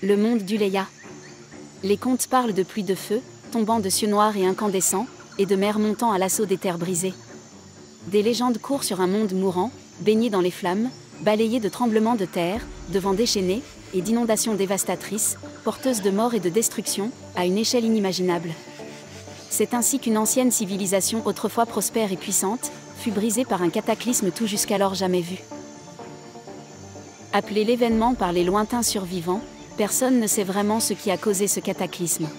Le monde d'Uleia. Les contes parlent de pluies de feu, tombant de cieux noirs et incandescents, et de mer montant à l'assaut des terres brisées. Des légendes courent sur un monde mourant, baigné dans les flammes, balayé de tremblements de terre, de vents déchaînés, et d'inondations dévastatrices, porteuses de mort et de destruction, à une échelle inimaginable. C'est ainsi qu'une ancienne civilisation autrefois prospère et puissante, fut brisée par un cataclysme tout jusqu'alors jamais vu. Appelé l'événement par les lointains survivants, personne ne sait vraiment ce qui a causé ce cataclysme.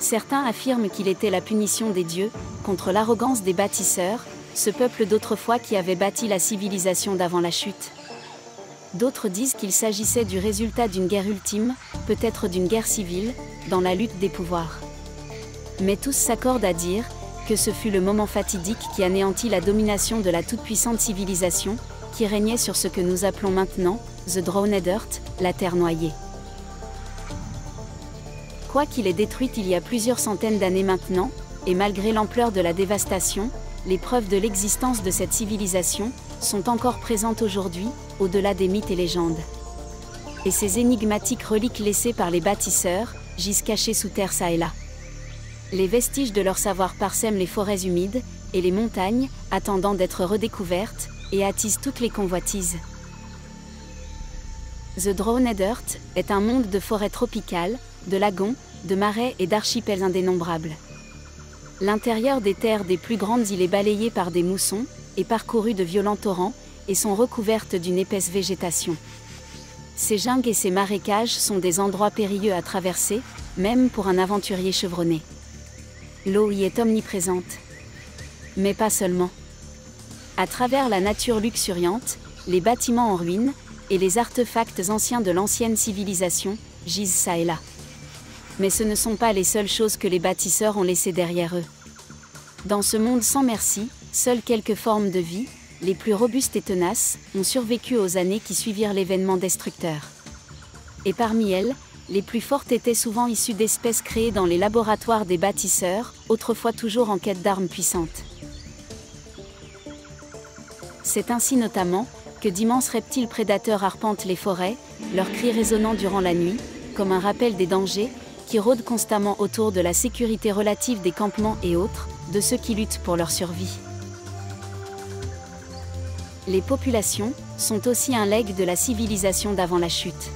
Certains affirment qu'il était la punition des dieux, contre l'arrogance des bâtisseurs, ce peuple d'autrefois qui avait bâti la civilisation d'avant la chute. D'autres disent qu'il s'agissait du résultat d'une guerre ultime, peut-être d'une guerre civile, dans la lutte des pouvoirs. Mais tous s'accordent à dire que ce fut le moment fatidique qui anéantit la domination de la toute-puissante civilisation, qui régnait sur ce que nous appelons maintenant The Drowned Earth, la Terre noyée. Quoiqu'il ait détruite il y a plusieurs centaines d'années maintenant, et malgré l'ampleur de la dévastation, les preuves de l'existence de cette civilisation sont encore présentes aujourd'hui, au-delà des mythes et légendes. Et ces énigmatiques reliques laissées par les bâtisseurs gisent cachées sous terre çà et là. Les vestiges de leur savoir parsèment les forêts humides et les montagnes, attendant d'être redécouvertes, et attisent toutes les convoitises. The Drowned Earth est un monde de forêts tropicales, de lagons, de marais et d'archipels indénombrables. L'intérieur des terres des plus grandes îles est balayé par des moussons, et parcouru de violents torrents, et sont recouvertes d'une épaisse végétation. Ces jungles et ces marécages sont des endroits périlleux à traverser, même pour un aventurier chevronné. L'eau y est omniprésente. Mais pas seulement. À travers la nature luxuriante, les bâtiments en ruine, et les artefacts anciens de l'ancienne civilisation, gisent çà et là. Mais ce ne sont pas les seules choses que les bâtisseurs ont laissées derrière eux. Dans ce monde sans merci, seules quelques formes de vie, les plus robustes et tenaces, ont survécu aux années qui suivirent l'événement destructeur. Et parmi elles, les plus fortes étaient souvent issues d'espèces créées dans les laboratoires des bâtisseurs, autrefois toujours en quête d'armes puissantes. C'est ainsi notamment que d'immenses reptiles prédateurs arpentent les forêts, leurs cris résonnant durant la nuit, comme un rappel des dangers, qui rôdent constamment autour de la sécurité relative des campements et autres, de ceux qui luttent pour leur survie. Les populations sont aussi un legs de la civilisation d'avant la chute.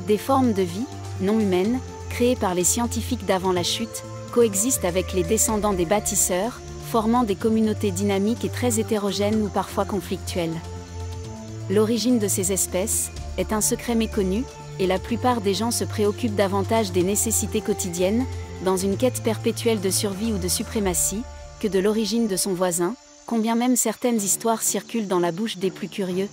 Des formes de vie, non humaines, créées par les scientifiques d'avant la chute, coexistent avec les descendants des bâtisseurs, formant des communautés dynamiques et très hétérogènes ou parfois conflictuelles. L'origine de ces espèces est un secret méconnu, et la plupart des gens se préoccupent davantage des nécessités quotidiennes, dans une quête perpétuelle de survie ou de suprématie, que de l'origine de son voisin, combien même certaines histoires circulent dans la bouche des plus curieux.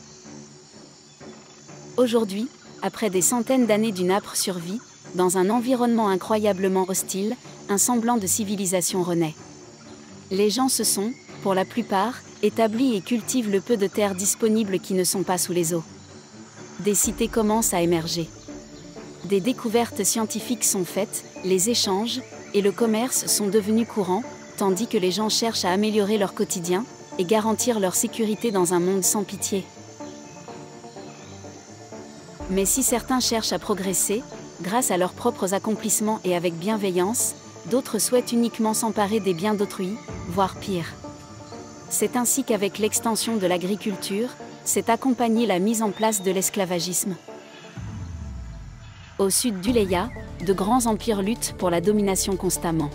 Aujourd'hui, après des centaines d'années d'une âpre survie, dans un environnement incroyablement hostile, un semblant de civilisation renaît. Les gens se sont, pour la plupart, établis et cultivent le peu de terres disponibles qui ne sont pas sous les eaux. Des cités commencent à émerger. Des découvertes scientifiques sont faites, les échanges et le commerce sont devenus courants, tandis que les gens cherchent à améliorer leur quotidien et garantir leur sécurité dans un monde sans pitié. Mais si certains cherchent à progresser, grâce à leurs propres accomplissements et avec bienveillance, d'autres souhaitent uniquement s'emparer des biens d'autrui, voire pire. C'est ainsi qu'avec l'extension de l'agriculture, s'est accompagnée la mise en place de l'esclavagisme. Au sud d'Uleia, de grands empires luttent pour la domination constamment.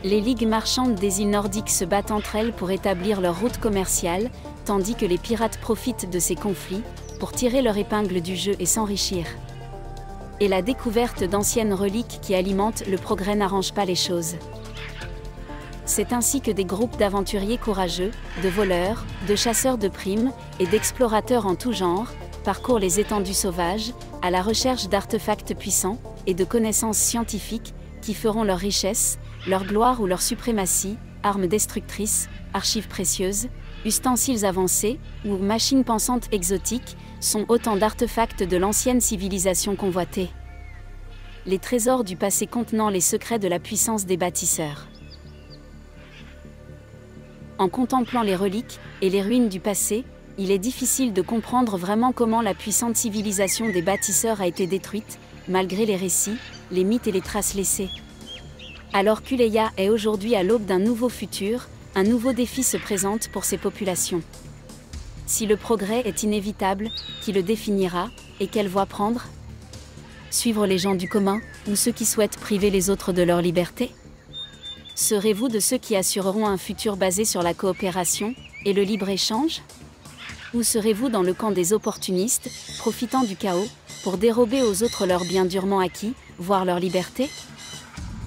Les ligues marchandes des îles nordiques se battent entre elles pour établir leur route commerciale, tandis que les pirates profitent de ces conflits pour tirer leur épingle du jeu et s'enrichir. Et la découverte d'anciennes reliques qui alimentent le progrès n'arrange pas les choses. C'est ainsi que des groupes d'aventuriers courageux, de voleurs, de chasseurs de primes et d'explorateurs en tout genre, parcourent les étendues sauvages, à la recherche d'artefacts puissants et de connaissances scientifiques qui feront leur richesse, leur gloire ou leur suprématie, armes destructrices, archives précieuses, ustensiles avancés ou machines pensantes exotiques, sont autant d'artefacts de l'ancienne civilisation convoitée. Les trésors du passé contenant les secrets de la puissance des bâtisseurs. En contemplant les reliques et les ruines du passé, il est difficile de comprendre vraiment comment la puissante civilisation des bâtisseurs a été détruite, malgré les récits, les mythes et les traces laissées. Alors qu'Uleia est aujourd'hui à l'aube d'un nouveau futur, un nouveau défi se présente pour ces populations. Si le progrès est inévitable, qui le définira, et quelle voie prendre? Suivre les gens du commun, ou ceux qui souhaitent priver les autres de leur liberté? Serez-vous de ceux qui assureront un futur basé sur la coopération et le libre-échange? Ou serez-vous dans le camp des opportunistes, profitant du chaos, pour dérober aux autres leurs biens durement acquis, voire leur liberté?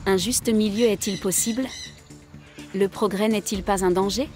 Un juste milieu est-il possible? Le progrès n'est-il pas un danger?